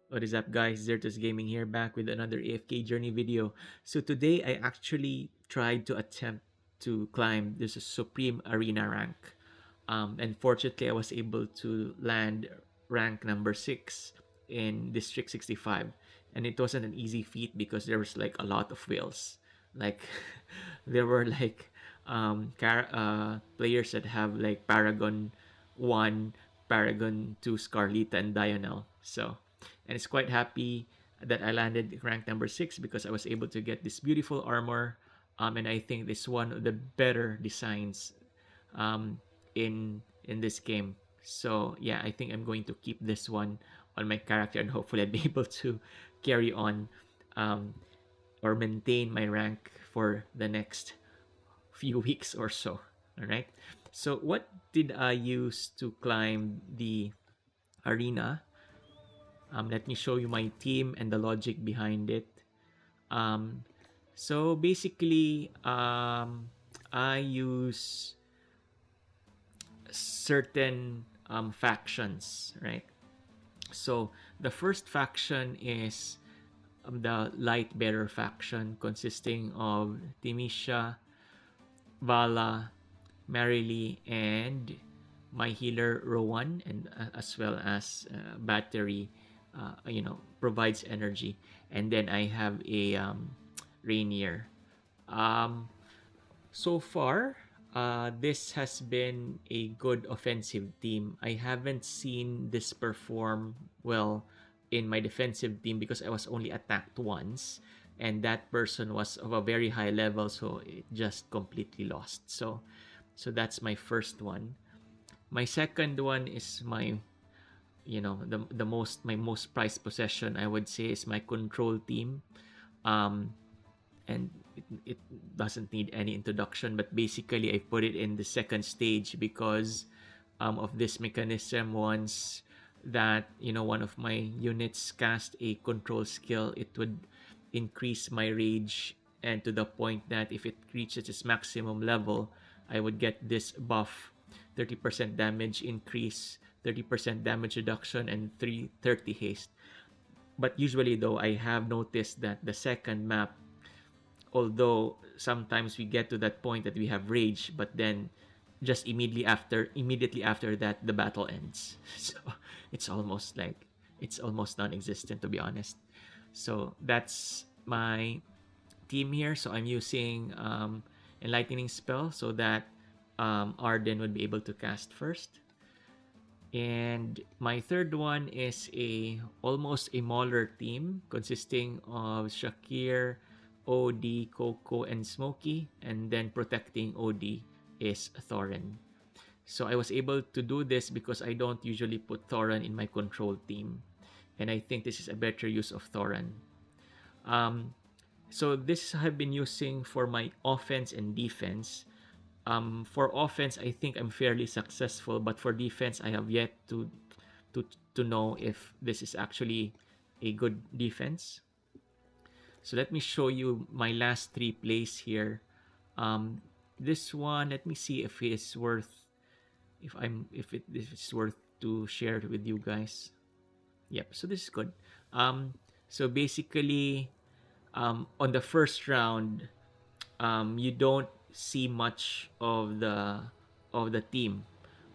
What is up, guys? Zertus Gaming here, back with another AFK Journey video. So today I actually tried to attempt to climb this Supreme Arena rank. And fortunately, I was able to land rank number 6 in District 65. And it wasn't an easy feat because there was like a lot of whales. Like, there were like players that have like Paragon 1, Paragon 2, Scarlita, and Dionel. So, and it's quite happy that I landed rank number 6 because I was able to get this beautiful armor. And I think this one of the better designs um, in this game. So yeah, I think I'm going to keep this one on my character, and hopefully I'll be able to carry on um, or maintain my rank for the next few weeks or so. All right. So what did I use to climb the arena? Let me show you my team and the logic behind it. Um, so basically, I use certain factions, right? So the first faction is the Light Bearer faction, consisting of Timisha, Vala, Marilee, and my healer Rowan, and as well as battery, provides energy. And then I have a Rainier. Um, so far, this has been a good offensive team. I haven't seen this perform well in my defensive team because I was only attacked once, and that person was of a very high level, so it just completely lost. So that's my first one. My second one is my, the most my most prized possession, I would say, is my control team. Um, and it doesn't need any introduction, but basically I put it in the second stage because of this mechanism. Once that one of my units cast a control skill, it would increase my rage, and to the point that if it reaches its maximum level, I would get this buff: 30% damage increase, 30% damage reduction, and 330 haste. But usually, though, I have noticed that the second map, although sometimes we get to that point that we have rage, but then just immediately after that, the battle ends. So it's almost non-existent, to be honest. So that's my team here. So I'm using enlightening spell so that Arden would be able to cast first. And my third one is a almost a Mauler team consisting of Shakir, OD, Coco, and Smokey, and then protecting OD is Thorin. So I was able to do this because I don't usually put Thorin in my control team, and I think this is a better use of Thorin. Um, so this I've been using for my offense and defense. For offense, I think I'm fairly successful, but for defense, I have yet to to know if this is actually a good defense. So let me show you my last 3 plays here. This one, let me see if it's worth if it's worth to share with you guys. Yep. So this is good. So basically, on the first round, you don't see much of the team,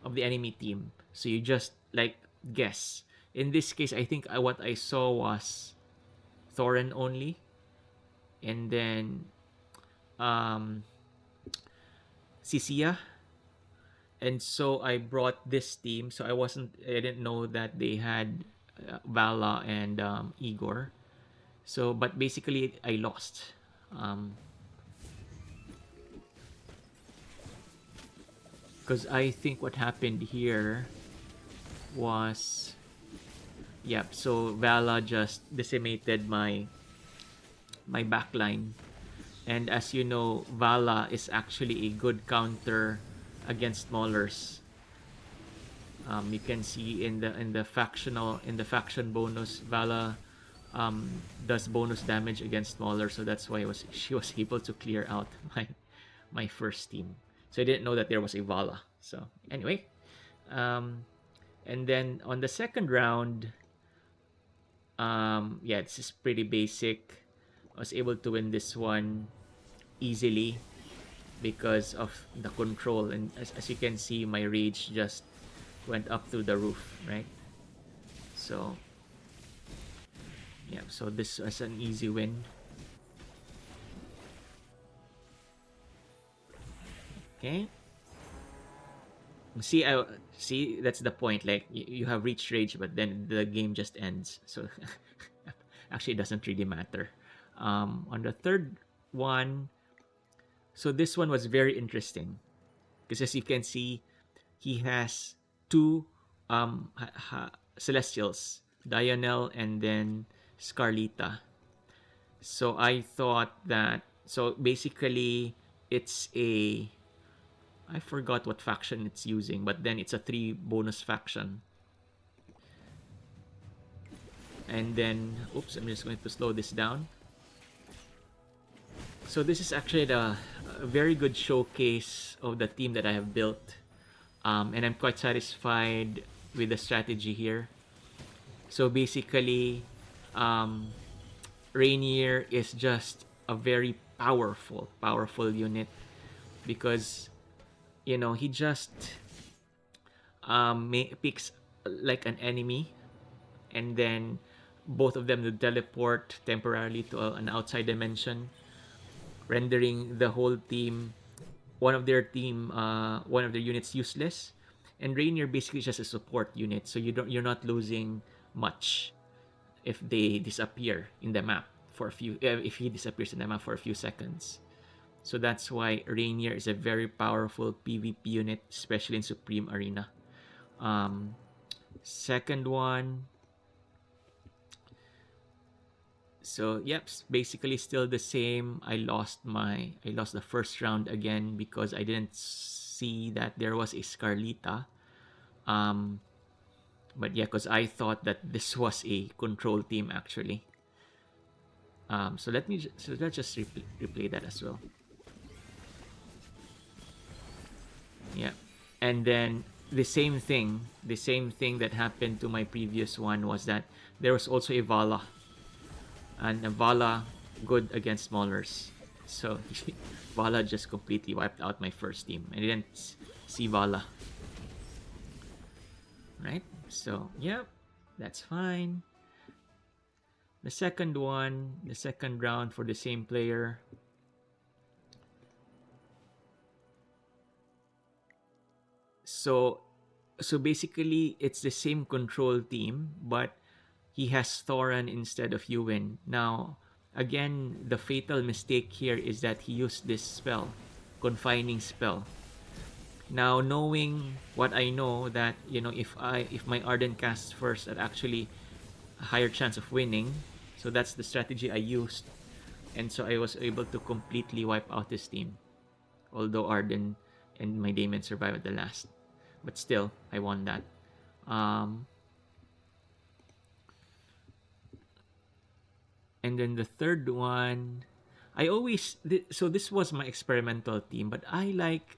of the enemy team. So you just like guess. In this case, I think what I saw was Thorin only, and then um, Sisia. And so I brought this team. So I didn't know that they had Vala and Igor. So, but basically, I lost. Because I think what happened here was, yep. So Vala just decimated my backline, and as you know, Vala is actually a good counter against Maulers. You can see in the faction bonus, Vala does bonus damage against Mauler, so that's why she was able to clear out my first team. So I didn't know that there was a Vala. So anyway, and then on the second round, Yeah, this is pretty basic. I was able to win this one easily because of the control, and as you can see, my rage just went up through the roof, right? So yeah, so this was an easy win. Okay. See, that's the point. Like you have reached rage, but then the game just ends. So actually, it doesn't really matter. On the third one, so this one was very interesting because as you can see, he has two celestials, Dianel and then Scarlita. So I thought that, so basically it's a, I forgot what faction it's using, but then it's a 3 bonus faction. And then, oops, I'm just going to slow this down. So this is actually a very good showcase of the team that I have built. And I'm quite satisfied with the strategy here. So basically, um, Rainier is just a very powerful unit because, you know, he just picks like an enemy, and then both of them will teleport temporarily to an outside dimension, rendering the whole team, one of their units useless. And Rainier basically is just a support unit, so you're not losing much if they disappear in the map for a few if he disappears in the map for a few seconds. So that's why Rainier is a very powerful PvP unit, especially in Supreme Arena. Um, Second one, so yep, basically still the same. I lost the first round again because I didn't see that there was a Scarlita. Um, but yeah, because I thought that this was a control team actually. So let's just replay that as well. Yeah, and then the same thing that happened to my previous one was that there was also a Vala, and a Vala good against Maulers. So Vala just completely wiped out my first team. I didn't see Vala, right? So yeah, that's fine. The second round for the same player. So basically it's the same control team, but he has Thoran instead of Yuwen. Now, again, the fatal mistake here is that he used this spell, confining spell. Now, knowing what I know, that you know, if my Arden casts first, at actually a higher chance of winning. So that's the strategy I used, and so I was able to completely wipe out this team. Although Arden and my Daemon survived at the last, but still I won that. Um, and then the third one, so this was my experimental team, but I like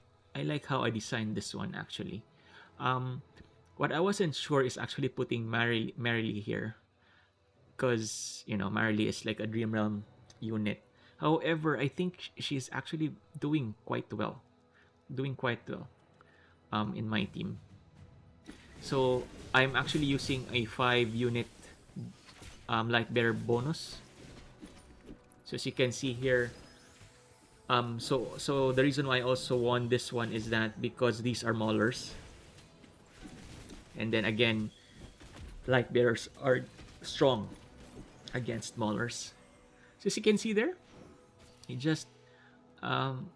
how I designed this one actually. Um, what I wasn't sure is actually putting Marilee here, because you know Marilee is like a Dream Realm unit. However, I think she's actually doing quite well in my team. So I'm actually using a 5 unit light bearer bonus. So as you can see here, so the reason why I also won this one is that because these are maulers, and then again, light bearers are strong against maulers. So as you can see there, he just I'm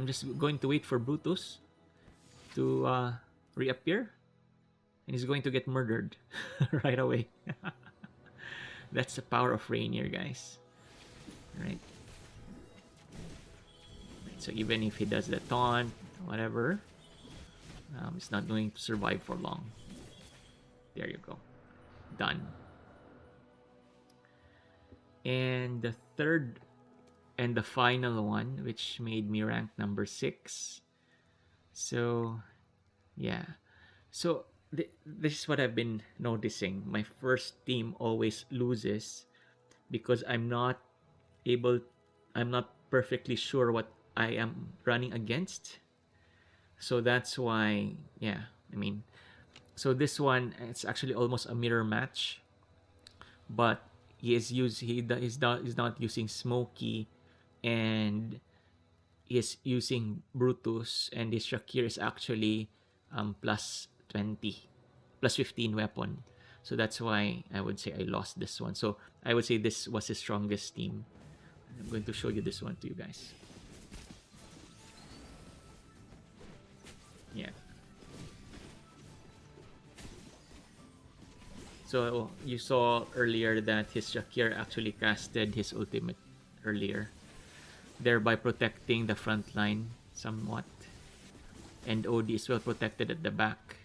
just going to wait for Brutus to reappear, and he's going to get murdered right away. That's the power of Rainier, guys. Right? So even if he does the taunt, whatever, it's not going to survive for long. There you go. Done. And the third and the final one, which made me rank number 6. So, yeah. So, this is what I've been noticing. My first team always loses because able I'm not perfectly sure what I am running against. So that's why, yeah, I mean, so this one, it's actually almost a mirror match, but he's not using Smokey, and is using Brutus, and his Shakir is actually plus 20, plus 15 weapon. So that's why I would say I lost this one. So I would say this was his strongest team. I'm going to show you this one to you guys. Yeah. So you saw earlier that his Shakir actually casted his ultimate earlier, thereby protecting the front line somewhat. And OD is well protected at the back.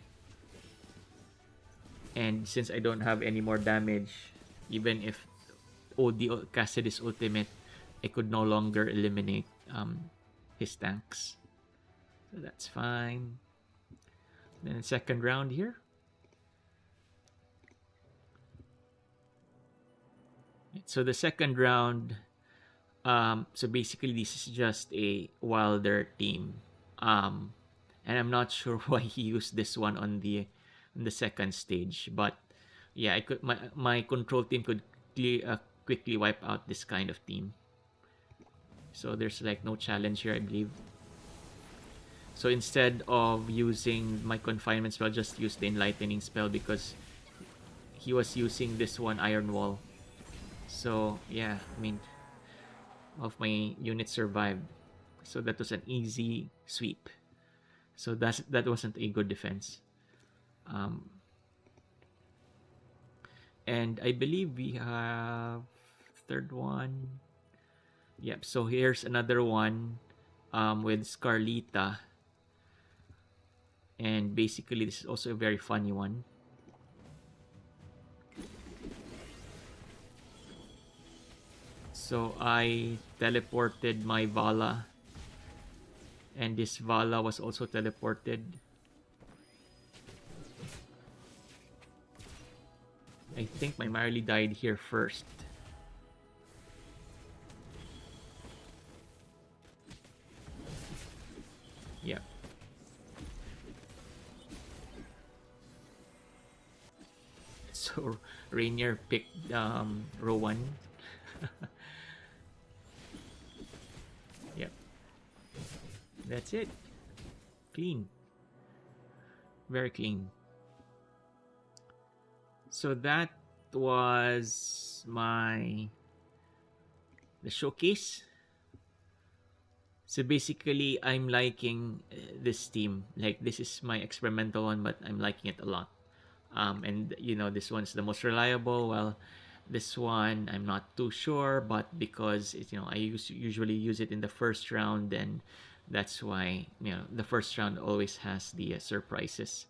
And since I don't have any more damage, even if OD casted his ultimate, I could no longer eliminate his tanks. So that's fine. Then second round here. So the second round, so basically this is just a Wilder team. And I'm not sure why he used this one on the second stage, but yeah, I could my control team could quickly wipe out this kind of team. So there's like no challenge here, I believe. So instead of using my confinement spell, just use the enlightening spell because he was using this one Iron Wall. So yeah, I mean, of my units survived. So that was an easy sweep. So that wasn't a good defense. Um, and I believe we have third one. Yep. So here's another one with Scarlita. And basically, this is also a very funny one. So I teleported my Vala, and this Vala was also teleported. I think my Marley died here first. Yeah. So Rainier picked Rowan. Yep. That's it. Clean. Very clean. So that was the showcase. So basically, I'm liking this team. Like, this is my experimental one, but I'm liking it a lot. And this one's the most reliable. Well, this one I'm not too sure, but because I usually use it in the first round, and that's why the first round always has the surprises.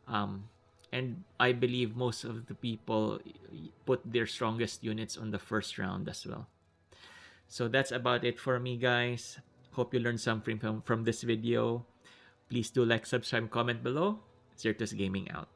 And I believe most of the people put their strongest units on the first round as well. So that's about it for me, guys. Hope you learned something from this video. Please do like, subscribe, comment below. Zertus Gaming out.